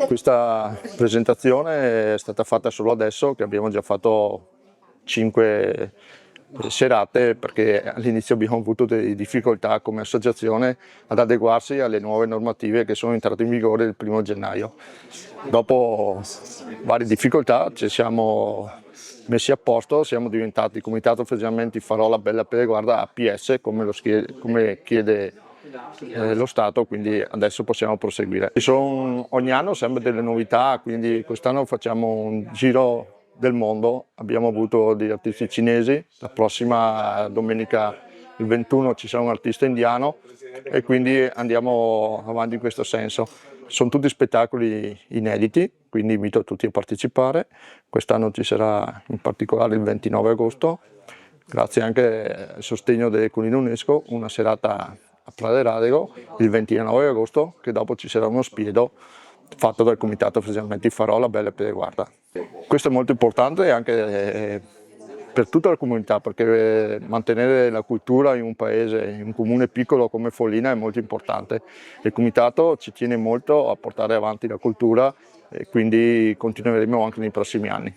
Questa presentazione è stata fatta solo adesso, che abbiamo già fatto 5 serate, perché all'inizio abbiamo avuto delle difficoltà come associazione ad adeguarsi alle nuove normative che sono entrate in vigore il 1° gennaio. Dopo varie difficoltà ci siamo messi a posto, siamo diventati Comitato Feseggiamenti Farola Bella Pedeguarda APS, come chiede lo Stato, quindi adesso possiamo proseguire. Ogni anno sempre delle novità, quindi quest'anno facciamo un giro del mondo, abbiamo avuto degli artisti cinesi, la prossima domenica il 21 ci sarà un artista indiano e quindi andiamo avanti in questo senso. Sono tutti spettacoli inediti, quindi invito tutti a partecipare. Quest'anno ci sarà in particolare il 29 agosto, grazie anche al sostegno del Colina UNESCO, una serata a Prade Radego il 29 agosto, che dopo ci sarà uno spiedo fatto dal Comitato Feseggiamenti Farola Bella Pedeguarda. Questo è molto importante anche per tutta la comunità, perché mantenere la cultura in un paese, in un comune piccolo come Follina è molto importante. Il Comitato ci tiene molto a portare avanti la cultura e quindi continueremo anche nei prossimi anni.